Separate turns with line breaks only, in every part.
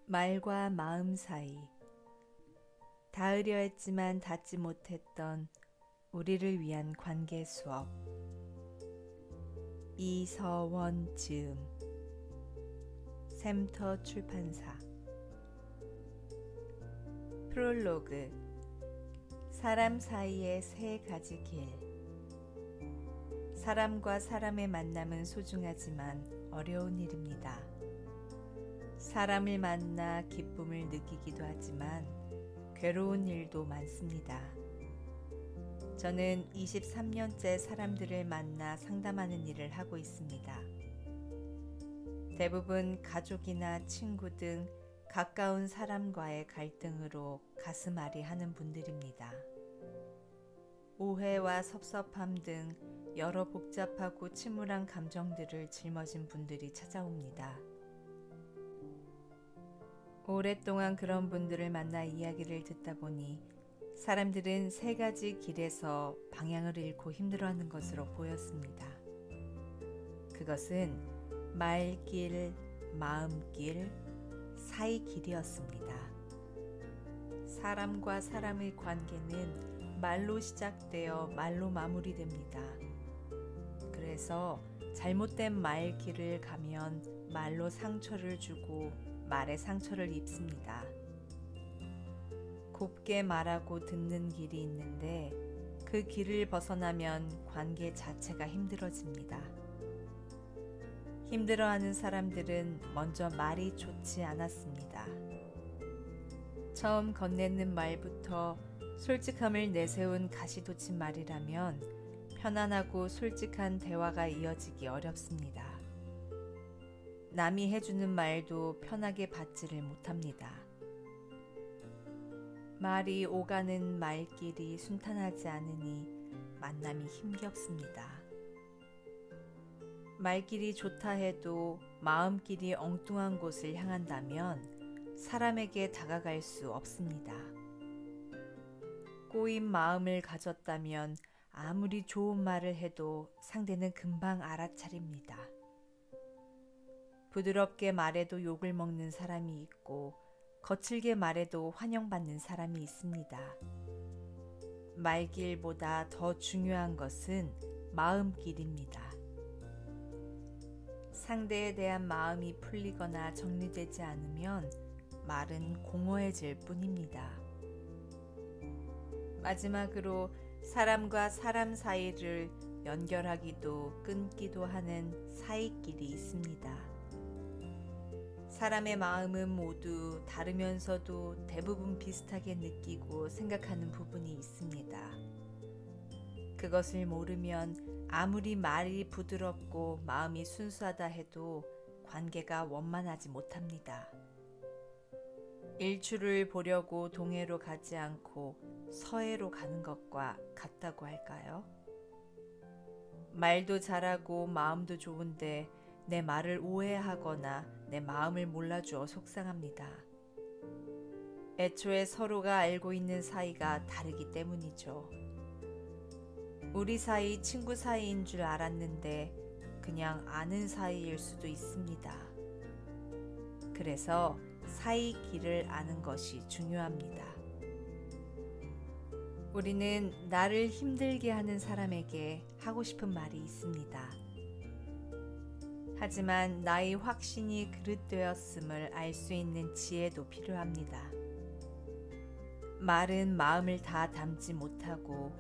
말과 마음 사이, 닿으려 했지만 닿지 못했던 우리를 위한 관계 수업. 이서원 즈음, 샘터 출판사. 프롤로그. 사람 사이의 세 가지 길. 사람과 사람의 만남은 소중하지만 어려운 일입니다. 사람을 만나 기쁨을 느끼기도 하지만 괴로운 일도 많습니다. 저는 23년째 사람들을 만나 상담하는 일을 하고 있습니다. 대부분 가족이나 친구 등 가까운 사람과의 갈등으로 가슴앓이 하는 분들입니다. 오해와 섭섭함 등 여러 복잡하고 침울한 감정들을 짊어진 분들이 찾아옵니다. 오랫동안 그런 분들을 만나 이야기를 듣다 보니 사람들은 세 가지 길에서 방향을 잃고 힘들어하는 것으로 보였습니다. 그것은 말길, 마음길, 사이길이었습니다. 사람과 사람의 관계는 말로 시작되어 말로 마무리됩니다. 그래서 잘못된 말길을 가면 말로 상처를 주고 말에 상처를 입습니다. 곱게 말하고 듣는 길이 있는데 그 길을 벗어나면 관계 자체가 힘들어집니다. 힘들어하는 사람들은 먼저 말이 좋지 않았습니다. 처음 건네는 말부터 솔직함을 내세운 가시돋친 말이라면 편안하고 솔직한 대화가 이어지기 어렵습니다. 남이 해주는 말도 편하게 받지를 못합니다. 말이 오가는 말길이 순탄하지 않으니 만남이 힘겹습니다. 말길이 좋다 해도 마음길이 엉뚱한 곳을 향한다면 사람에게 다가갈 수 없습니다. 꼬인 마음을 가졌다면 아무리 좋은 말을 해도 상대는 금방 알아차립니다. 부드럽게 말해도 욕을 먹는 사람이 있고 거칠게 말해도 환영받는 사람이 있습니다. 말길보다 더 중요한 것은 마음길입니다. 상대에 대한 마음이 풀리거나 정리되지 않으면 말은 공허해질 뿐입니다. 마지막으로 사람과 사람 사이를 연결하기도 끊기도 하는 사이길이 있습니다. 사람의 마음은 모두 다르면서도 대부분 비슷하게 느끼고 생각하는 부분이 있습니다. 그것을 모르면 아무리 말이 부드럽고 마음이 순수하다 해도 관계가 원만하지 못합니다. 일출을 보려고 동해로 가지 않고 서해로 가는 것과 같다고 할까요? 말도 잘하고 마음도 좋은데 내 말을 오해하거나 내 마음을 몰라주어 속상합니다. 애초에 서로가 알고 있는 사이가 다르기 때문이죠. 우리 사이 친구 사이인 줄 알았는데 그냥 아는 사이일 수도 있습니다. 그래서 사이 길을 아는 것이 중요합니다. 우리는 나를 힘들게 하는 사람에게 하고 싶은 말이 있습니다. 하지만 나의 확신이 그릇되었음을 알 수 있는 지혜도 필요합니다. 말은 마음을 다 담지 못하고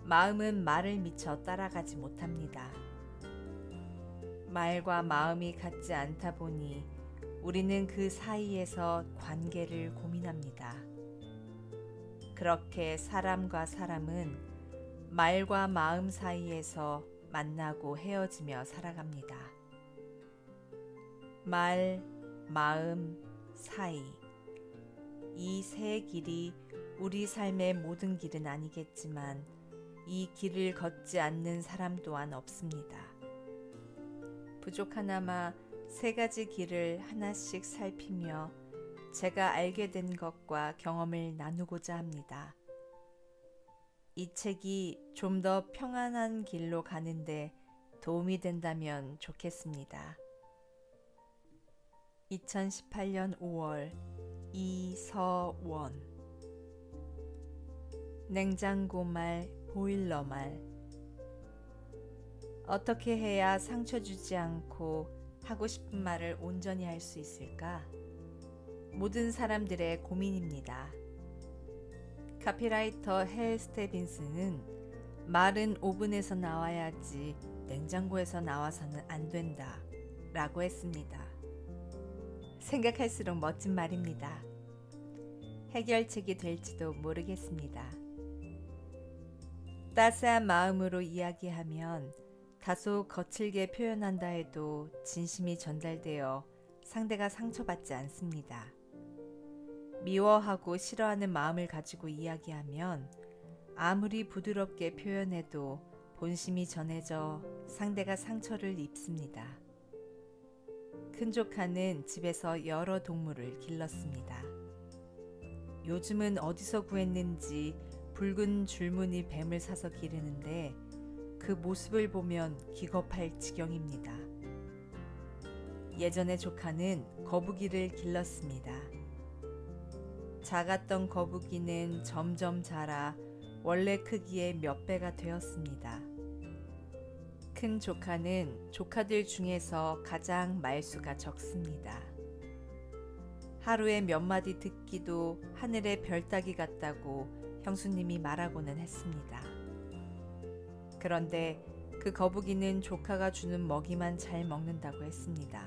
마음은 말을 미처 따라가지 못합니다. 말과 마음이 같지 않다 보니 우리는 그 사이에서 관계를 고민합니다. 그렇게 사람과 사람은 말과 마음 사이에서 만나고 헤어지며 살아갑니다. 말, 마음, 사이. 이 세 길이 우리 삶의 모든 길은 아니겠지만 이 길을 걷지 않는 사람 또한 없습니다. 부족하나마 세 가지 길을 하나씩 살피며 제가 알게 된 것과 경험을 나누고자 합니다. 이 책이 좀 더 평안한 길로 가는데 도움이 된다면 좋겠습니다. 2018년 5월 이서원. 냉장고 말, 보일러 말. 어떻게 해야 상처 주지 않고 하고 싶은 말을 온전히 할 수 있을까? 모든 사람들의 고민입니다. 카피라이터 헬 스테빈스는 말은 오븐에서 나와야지 냉장고에서 나와서는 안 된다 라고 했습니다. 생각할수록 멋진 말입니다. 해결책이 될지도 모르겠습니다. 따스한 마음으로 이야기하면 다소 거칠게 표현한다 해도 진심이 전달되어 상대가 상처받지 않습니다. 미워하고 싫어하는 마음을 가지고 이야기하면 아무리 부드럽게 표현해도 본심이 전해져 상대가 상처를 입습니다. 큰 조카는 집에서 여러 동물을 길렀습니다. 요즘은 어디서 구했는지 붉은 줄무늬 뱀을 사서 기르는데 그 모습을 보면 기겁할 지경입니다. 예전에 조카는 거북이를 길렀습니다. 작았던 거북이는 점점 자라 원래 크기의 몇 배가 되었습니다. 큰 조카는 조카들 중에서 가장 말수가 적습니다. 하루에 몇 마디 듣기도 하늘의 별 따기 같다고 형수님이 말하고는 했습니다. 그런데 그 거북이는 조카가 주는 먹이만 잘 먹는다고 했습니다.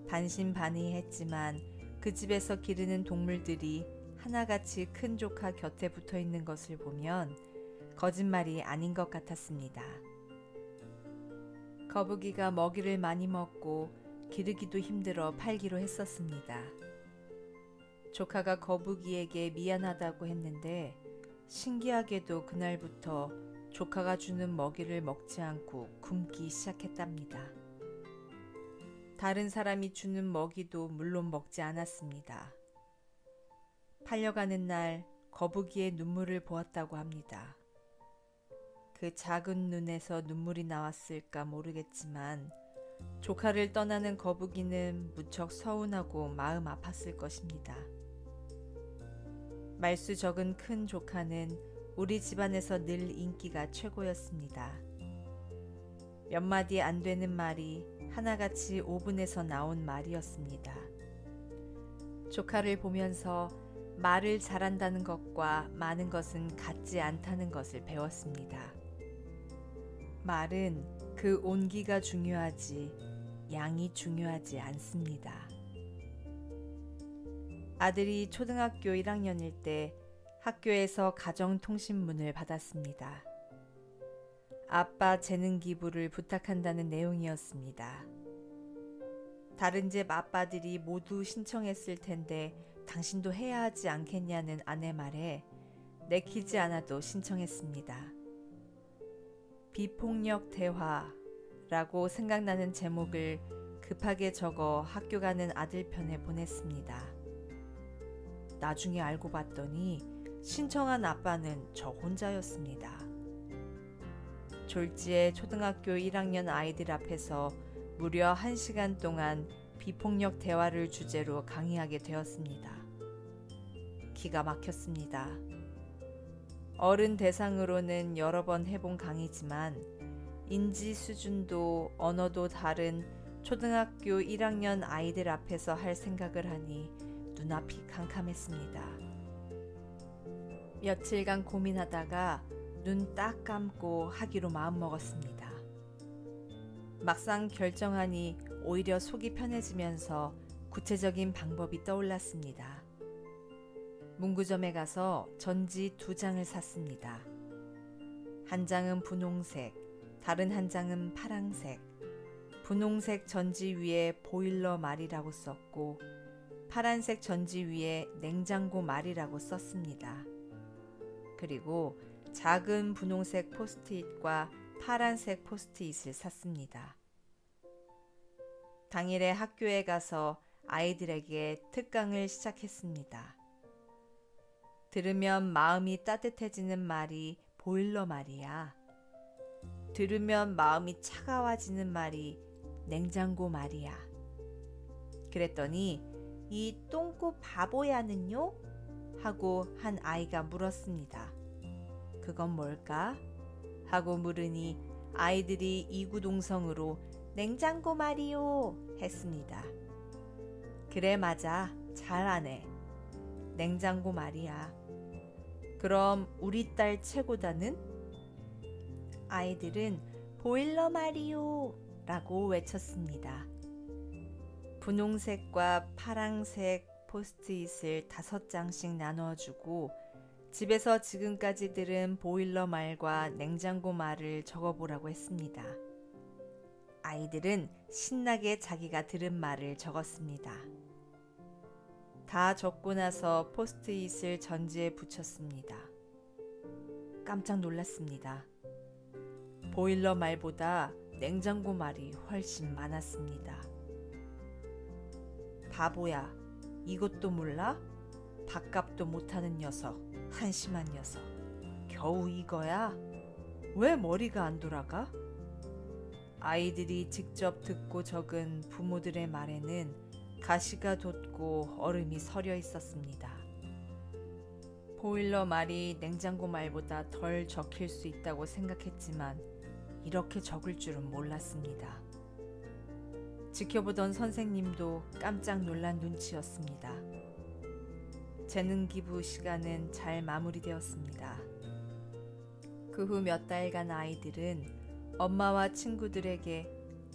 반신반의했지만 그 집에서 기르는 동물들이 하나같이 큰 조카 곁에 붙어 있는 것을 보면 거짓말이 아닌 것 같았습니다. 거북이가 먹이를 많이 먹고 기르기도 힘들어 팔기로 했었습니다. 조카가 거북이에게 미안하다고 했는데 신기하게도 그날부터 조카가 주는 먹이를 먹지 않고 굶기 시작했답니다. 다른 사람이 주는 먹이도 물론 먹지 않았습니다. 팔려가는 날 거북이의 눈물을 보았다고 합니다. 그 작은 눈에서 눈물이 나왔을까 모르겠지만 조카를 떠나는 거북이는 무척 서운하고 마음 아팠을 것입니다. 말수 적은 큰 조카는 우리 집안에서 늘 인기가 최고였습니다. 몇 마디 안 되는 말이 하나같이 오븐에서 나온 말이었습니다. 조카를 보면서 말을 잘한다는 것과 많은 것은 같지 않다는 것을 배웠습니다. 말은 그 온기가 중요하지 양이 중요하지 않습니다. 아들이 초등학교 1학년일 때 학교에서 가정통신문을 받았습니다. 아빠 재능 기부를 부탁한다는 내용이었습니다. 다른 집 아빠들이 모두 신청했을 텐데 당신도 해야 하지 않겠냐는 아내 말에 내키지 않아도 신청했습니다. 비폭력 대화라고 생각나는 제목을 급하게 적어 학교 가는 아들 편에 보냈습니다. 나중에 알고 봤더니 신청한 아빠는 저 혼자였습니다. 졸지에 초등학교 1학년 아이들 앞에서 무려 1시간 동안 비폭력 대화를 주제로 강의하게 되었습니다. 기가 막혔습니다. 어른 대상으로는 여러 번 해본 강의지만 인지 수준도 언어도 다른 초등학교 1학년 아이들 앞에서 할 생각을 하니 눈앞이 캄캄했습니다. 며칠간 고민하다가 눈 딱 감고 하기로 마음먹었습니다. 막상 결정하니 오히려 속이 편해지면서 구체적인 방법이 떠올랐습니다. 문구점에 가서 전지 2장을 샀습니다. 한 장은 분홍색, 다른 한 장은 파랑색. 분홍색 전지 위에 보일러 말이라고 썼고 파란색 전지 위에 냉장고 말이라고 썼습니다. 그리고 작은 분홍색 포스트잇과 파란색 포스트잇을 샀습니다. 당일에 학교에 가서 아이들에게 특강을 시작했습니다. 들으면 마음이 따뜻해지는 말이 보일러 말이야. 들으면 마음이 차가워지는 말이 냉장고 말이야. 그랬더니 이 똥꼬 바보야는요? 하고 한 아이가 물었습니다. 그건 뭘까? 하고 물으니 아이들이 이구동성으로 냉장고 말이요 했습니다. 그래 맞아 잘 아네. 냉장고 말이야. 그럼 우리 딸 최고다는? 아이들은 보일러 말이요 라고 외쳤습니다. 분홍색과 파랑색 포스트잇을 5장씩 나누어주고 집에서 지금까지 들은 보일러 말과 냉장고 말을 적어보라고 했습니다. 아이들은 신나게 자기가 들은 말을 적었습니다. 다 적고 나서 포스트잇을 전지에 붙였습니다. 깜짝 놀랐습니다. 보일러 말보다 냉장고 말이 훨씬 많았습니다. 바보야, 이것도 몰라? 밥값도 못하는 녀석, 한심한 녀석. 겨우 이거야? 왜 머리가 안 돌아가? 아이들이 직접 듣고 적은 부모들의 말에는 가시가 돋고 얼음이 서려 있었습니다. 보일러 말이 냉장고 말보다 덜 적힐 수 있다고 생각했지만 이렇게 적을 줄은 몰랐습니다. 지켜보던 선생님도 깜짝 놀란 눈치였습니다. 재능 기부 시간은 잘 마무리되었습니다. 그 후 몇 달간 아이들은 엄마와 친구들에게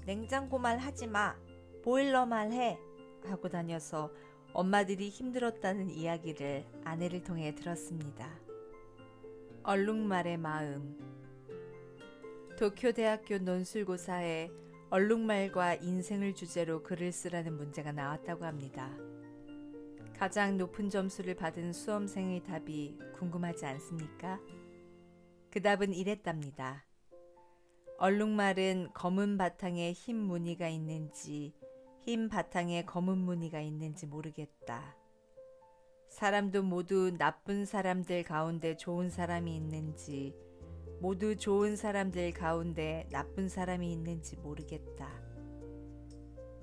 냉장고 말 하지 마, 보일러 말 해 하고 다녀서 엄마들이 힘들었다는 이야기를 아내를 통해 들었습니다. 얼룩말의 마음. 도쿄대학교 논술고사에 얼룩말과 인생을 주제로 글을 쓰라는 문제가 나왔다고 합니다. 가장 높은 점수를 받은 수험생의 답이 궁금하지 않습니까? 그 답은 이랬답니다. 얼룩말은 검은 바탕에 흰 무늬가 있는지 흰 바탕에 검은 무늬가 있는지 모르겠다. 사람도 모두 나쁜 사람들 가운데 좋은 사람이 있는지 모두 좋은 사람들 가운데 나쁜 사람이 있는지 모르겠다.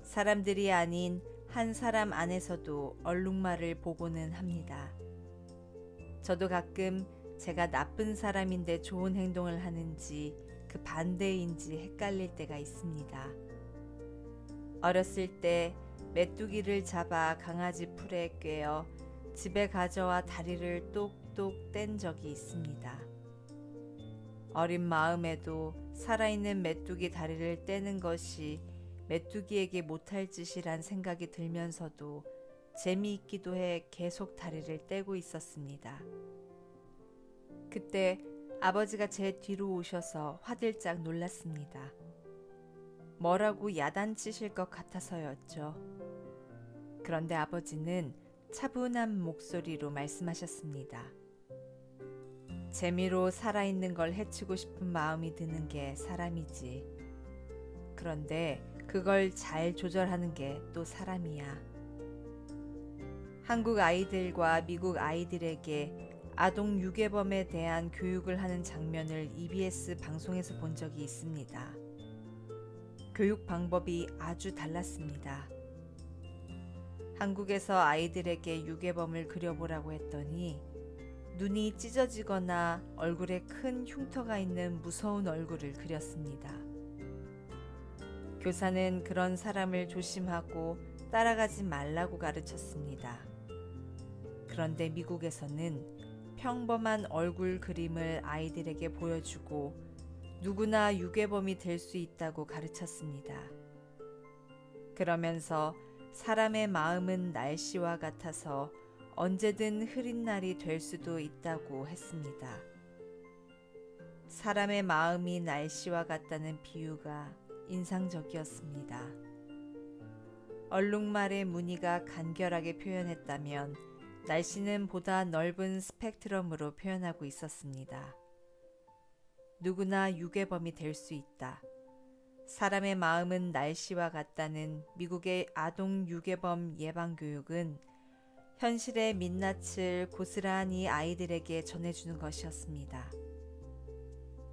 사람들이 아닌 한 사람 안에서도 얼룩말을 보고는 합니다. 저도 가끔 제가 나쁜 사람인데 좋은 행동을 하는지 그 반대인지 헷갈릴 때가 있습니다. 어렸을 때 메뚜기를 잡아 강아지 풀에 꿰어 집에 가져와 다리를 똑똑 뗀 적이 있습니다. 어린 마음에도 살아있는 메뚜기 다리를 떼는 것이 메뚜기에게 못할 짓이란 생각이 들면서도 재미있기도 해 계속 다리를 떼고 있었습니다. 그때 아버지가 제 뒤로 오셔서 화들짝 놀랐습니다. 뭐라고 야단치실 것 같아서였죠. 그런데 아버지는 차분한 목소리로 말씀하셨습니다. 재미로 살아있는 걸 해치고 싶은 마음이 드는 게 사람이지. 그런데 그걸 잘 조절하는 게 또 사람이야. 한국 아이들과 미국 아이들에게 아동 유괴범에 대한 교육을 하는 장면을 EBS 방송에서 본 적이 있습니다. 교육 방법이 아주 달랐습니다. 한국에서 아이들에게 유괴범을 그려보라고 했더니 눈이 찢어지거나 얼굴에 큰 흉터가 있는 무서운 얼굴을 그렸습니다. 교사는 그런 사람을 조심하고 따라가지 말라고 가르쳤습니다. 그런데 미국에서는 평범한 얼굴 그림을 아이들에게 보여주고 누구나 유괴범이 될 수 있다고 가르쳤습니다. 그러면서 사람의 마음은 날씨와 같아서 언제든 흐린 날이 될 수도 있다고 했습니다. 사람의 마음이 날씨와 같다는 비유가 인상적이었습니다. 얼룩말의 무늬가 간결하게 표현했다면 날씨는 보다 넓은 스펙트럼으로 표현하고 있었습니다. 누구나 유괴범이 될 수 있다. 사람의 마음은 날씨와 같다는 미국의 아동 유괴범 예방 교육은 현실의 민낯을 고스란히 아이들에게 전해주는 것이었습니다.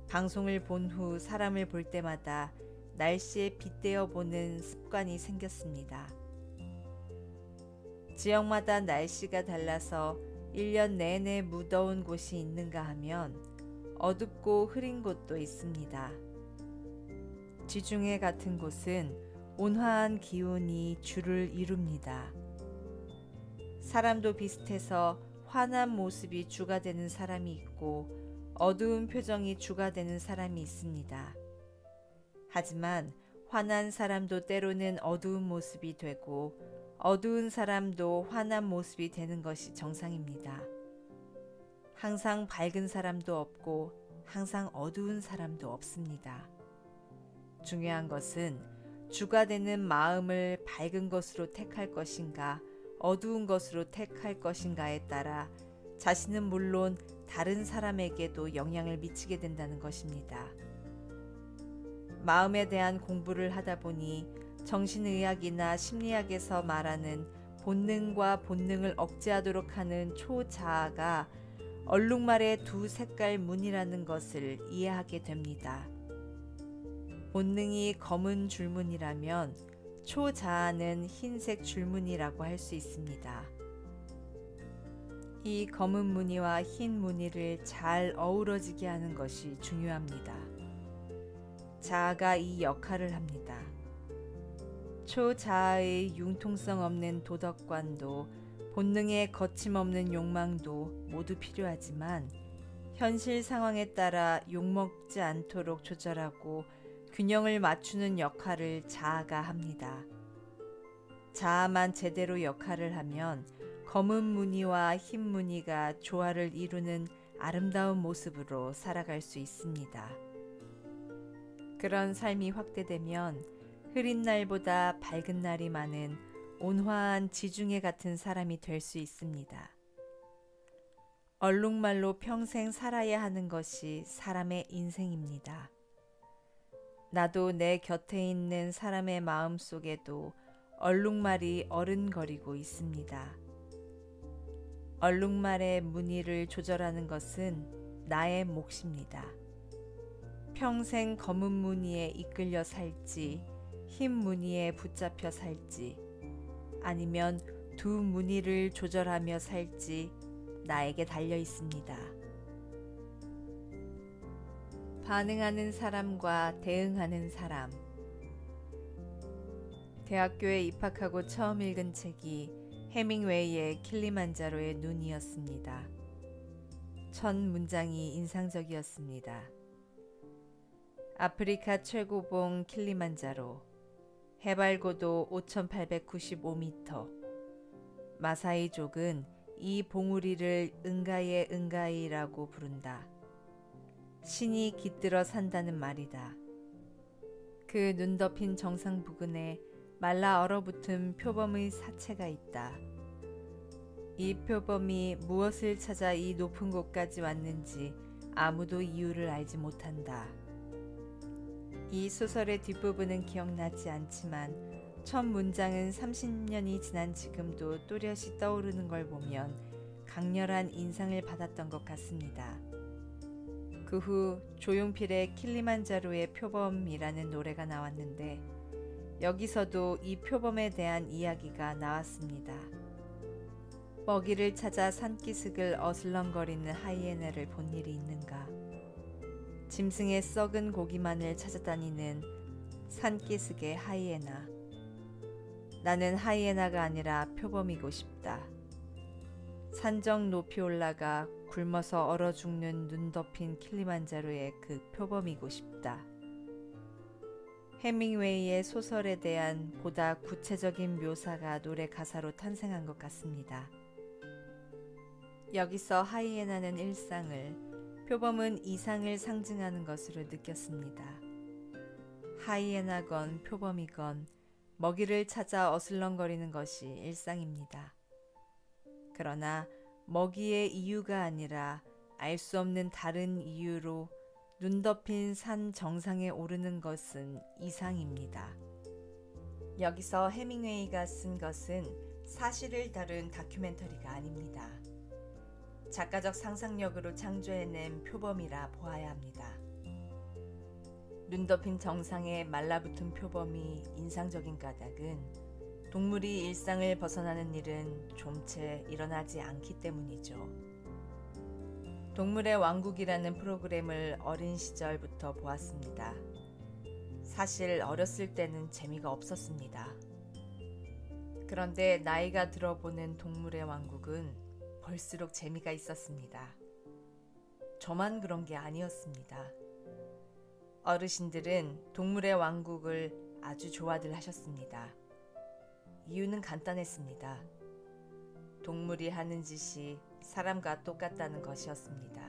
방송을 본 후 사람을 볼 때마다 날씨에 빗대어 보는 습관이 생겼습니다. 지역마다 날씨가 달라서 1년 내내 무더운 곳이 있는가 하면 어둡고 흐린 곳도 있습니다. 지중해 같은 곳은 온화한 기온이 주를 이룹니다. 사람도 비슷해서 환한 모습이 주가 되는 사람이 있고 어두운 표정이 주가 되는 사람이 있습니다. 하지만 환한 사람도 때로는 어두운 모습이 되고 어두운 사람도 환한 모습이 되는 것이 정상입니다. 항상 밝은 사람도 없고 항상 어두운 사람도 없습니다. 중요한 것은 주가 되는 마음을 밝은 것으로 택할 것인가 어두운 것으로 택할 것인가에 따라 자신은 물론 다른 사람에게도 영향을 미치게 된다는 것입니다. 마음에 대한 공부를 하다 보니 정신의학이나 심리학에서 말하는 본능과 본능을 억제하도록 하는 초자아가 얼룩말의 두 색깔 문이라는 것을 이해하게 됩니다. 본능이 검은 줄무늬라면 초자아는 흰색 줄무늬라고 할 수 있습니다. 이 검은 무늬와 흰 무늬를 잘 어우러지게 하는 것이 중요합니다. 자아가 이 역할을 합니다. 초자아의 융통성 없는 도덕관도 본능의 거침없는 욕망도 모두 필요하지만 현실 상황에 따라 욕먹지 않도록 조절하고 균형을 맞추는 역할을 자아가 합니다. 자아만 제대로 역할을 하면 검은 무늬와 흰 무늬가 조화를 이루는 아름다운 모습으로 살아갈 수 있습니다. 그런 삶이 확대되면 흐린 날보다 밝은 날이 많은 온화한 지중해 같은 사람이 될 수 있습니다. 얼룩말로 평생 살아야 하는 것이 사람의 인생입니다. 나도 내 곁에 있는 사람의 마음 속에도 얼룩말이 어른거리고 있습니다. 얼룩말의 무늬를 조절하는 것은 나의 몫입니다. 평생 검은 무늬에 이끌려 살지, 흰 무늬에 붙잡혀 살지, 아니면 두 무늬를 조절하며 살지 나에게 달려 있습니다. 반응하는 사람과 대응하는 사람. 대학교에 입학하고 처음 읽은 책이 해밍웨이의 킬리만자로의 눈이었습니다. 첫 문장이 인상적이었습니다. 아프리카 최고봉 킬리만자로, 해발고도 5,895m. 마사이족은 이 봉우리를 응가예 응가이라고 부른다. 신이 깃들어 산다는 말이다. 그 눈 덮인 정상 부근에 말라 얼어붙은 표범의 사체가 있다. 이 표범이 무엇을 찾아 이 높은 곳까지 왔는지 아무도 이유를 알지 못한다. 이 소설의 뒷부분은 기억나지 않지만 첫 문장은 30년이 지난 지금도 또렷이 떠오르는 걸 보면 강렬한 인상을 받았던 것 같습니다. 그 후 조용필의 킬리만자로의 표범이라는 노래가 나왔는데 여기서도 이 표범에 대한 이야기가 나왔습니다. 먹이를 찾아 산기슭을 어슬렁거리는 하이에나를 본 일이 있는가? 짐승의 썩은 고기만을 찾아다니는 산기슭의 하이에나. 나는 하이에나가 아니라 표범이고 싶다. 산정 높이 올라가 굶어서 얼어 죽는 눈 덮인 킬리만자로의 그 표범이고 싶다. 해밍웨이의 소설에 대한 보다 구체적인 묘사가 노래 가사로 탄생한 것 같습니다. 여기서 하이에나는 일상을, 표범은 이상을 상징하는 것으로 느꼈습니다. 하이에나건 표범이건 먹이를 찾아 어슬렁거리는 것이 일상입니다. 그러나 먹이의 이유가 아니라 알 수 없는 다른 이유로 눈 덮인 산 정상에 오르는 것은 이상입니다. 여기서 해밍웨이가 쓴 것은 사실을 다룬 다큐멘터리가 아닙니다. 작가적 상상력으로 창조해낸 표범이라 보아야 합니다. 눈 덮인 정상에 말라붙은 표범이 인상적인 까닭은 동물이 일상을 벗어나는 일은 좀채 일어나지 않기 때문이죠. 동물의 왕국이라는 프로그램을 어린 시절부터 보았습니다. 사실 어렸을 때는 재미가 없었습니다. 그런데 나이가 들어보는 동물의 왕국은 볼수록 재미가 있었습니다. 저만 그런 게 아니었습니다. 어르신들은 동물의 왕국을 아주 좋아들 하셨습니다. 이유는 간단했습니다. 동물이 하는 짓이 사람과 똑같다는 것이었습니다.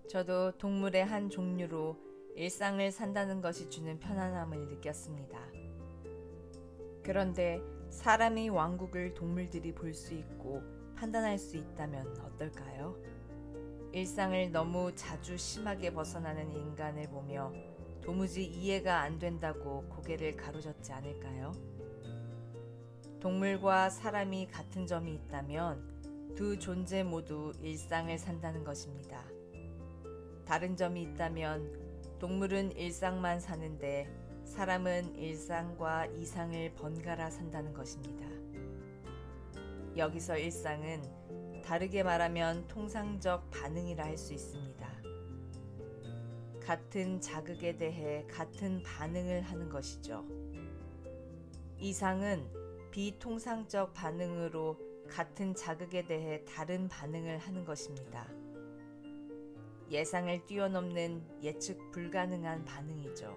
저도 동물의 한 종류로 일상을 산다는 것이 주는 편안함을 느꼈습니다. 그런데 사람의 왕국을 동물들이 볼 수 있고 판단할 수 있다면 어떨까요? 일상을 너무 자주 심하게 벗어나는 인간을 보며 도무지 이해가 안 된다고 고개를 가로젓지 않을까요? 동물과 사람이 같은 점이 있다면 두 존재 모두 일상을 산다는 것입니다. 다른 점이 있다면 동물은 일상만 사는데 사람은 일상과 이상을 번갈아 산다는 것입니다. 여기서 일상은 다르게 말하면 통상적 반응이라 할 수 있습니다. 같은 자극에 대해 같은 반응을 하는 것이죠. 이상은 비통상적 반응으로 같은 자극에 대해 다른 반응을 하는 것입니다. 예상을 뛰어넘는 예측 불가능한 반응이죠.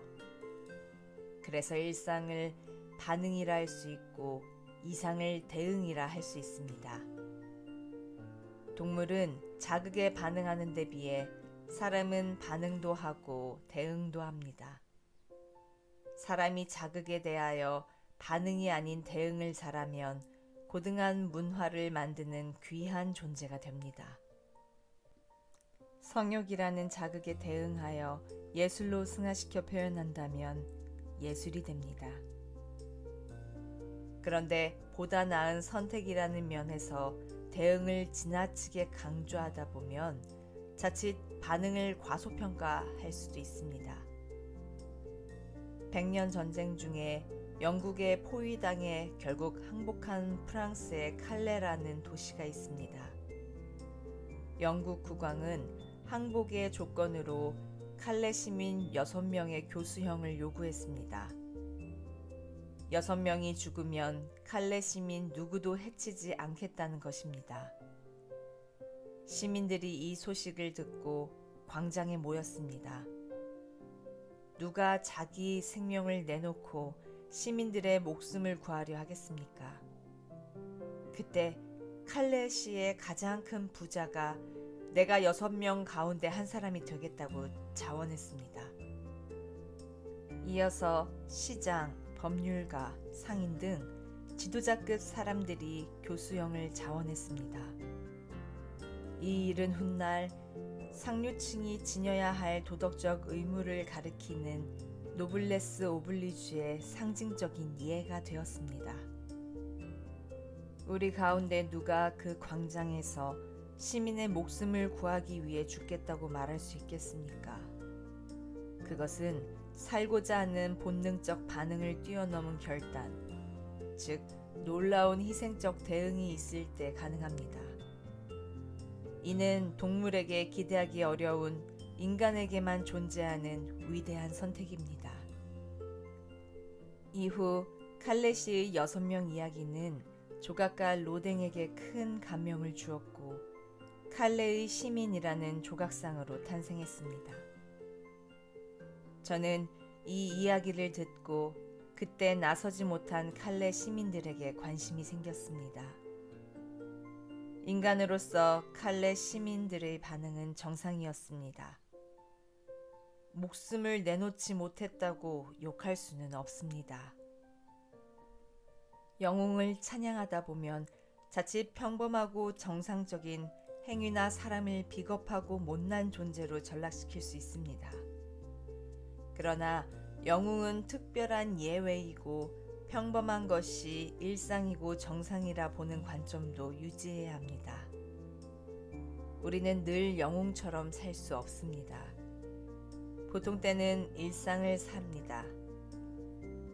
그래서 일상을 반응이라 할 수 있고 이상을 대응이라 할 수 있습니다. 동물은 자극에 반응하는 데 비해 사람은 반응도 하고 대응도 합니다. 사람이 자극에 대하여 반응이 아닌 대응을 잘하면 고등한 문화를 만드는 귀한 존재가 됩니다. 성욕이라는 자극에 대응하여 예술로 승화시켜 표현한다면 예술이 됩니다. 그런데 보다 나은 선택이라는 면에서 대응을 지나치게 강조하다 보면 자칫 반응을 과소평가할 수도 있습니다. 백년 전쟁 중에 영국의 포위당해 결국 항복한 프랑스의 칼레라는 도시가 있습니다. 영국 국왕은 항복의 조건으로 칼레 시민 6명의 교수형을 요구했습니다. 6명이 죽으면 칼레 시민 누구도 해치지 않겠다는 것입니다. 시민들이 이 소식을 듣고 광장에 모였습니다. 누가 자기 생명을 내놓고 시민들의 목숨을 구하려 하겠습니까? 그때 칼레시의 가장 큰 부자가 내가 6명 가운데 한 사람이 되겠다고 자원했습니다. 이어서 시장, 법률가, 상인 등 지도자급 사람들이 교수형을 자원했습니다. 이 일은 훗날 상류층이 지녀야 할 도덕적 의무를 가리키는 노블레스 오블리주의 상징적인 예가 되었습니다. 우리 가운데 누가 그 광장에서 시민의 목숨을 구하기 위해 죽겠다고 말할 수 있겠습니까? 그것은 살고자 하는 본능적 반응을 뛰어넘은 결단, 즉 놀라운 희생적 대응이 있을 때 가능합니다. 이는 동물에게 기대하기 어려운 인간에게만 존재하는 위대한 선택입니다. 이후 칼레시의 6명 이야기는 조각가 로댕에게 큰 감명을 주었고 칼레의 시민이라는 조각상으로 탄생했습니다. 저는 이 이야기를 듣고 그때 나서지 못한 칼레 시민들에게 관심이 생겼습니다. 인간으로서 칼레 시민들의 반응은 정상이었습니다. 목숨을 내놓지 못했다고 욕할 수는 없습니다. 영웅을 찬양하다 보면 자칫 평범하고 정상적인 행위나 사람을 비겁하고 못난 존재로 전락시킬 수 있습니다. 그러나 영웅은 특별한 예외이고 평범한 것이 일상이고 정상이라 보는 관점도 유지해야 합니다. 우리는 늘 영웅처럼 살 수 없습니다. 보통 때는 일상을 삽니다.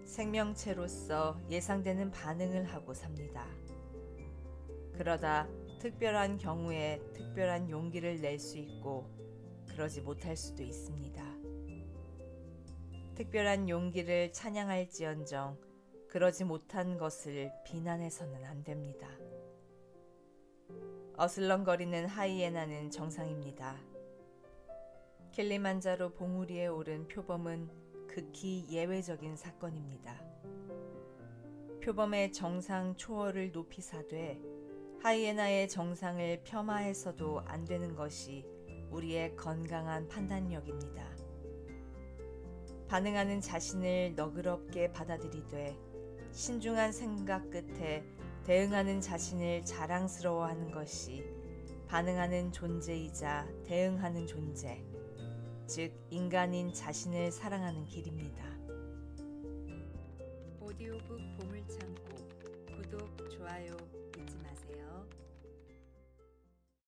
생명체로서 예상되는 반응을 하고 삽니다. 그러다 특별한 경우에 특별한 용기를 낼 수 있고 그러지 못할 수도 있습니다. 특별한 용기를 찬양할지언정 그러지 못한 것을 비난해서는 안 됩니다. 어슬렁거리는 하이에나는 정상입니다. 킬리만자로 봉우리에 오른 표범은 극히 예외적인 사건입니다. 표범의 정상 초월을 높이 사되 하이에나의 정상을 폄하해서도 안 되는 것이 우리의 건강한 판단력입니다. 반응하는 자신을 너그럽게 받아들이되 신중한 생각 끝에 대응하는 자신을 자랑스러워하는 것이 반응하는 존재이자 대응하는 존재, 즉 인간인 자신을 사랑하는 길입니다. 오디오북 보물창고 구독, 좋아요 잊지 마세요.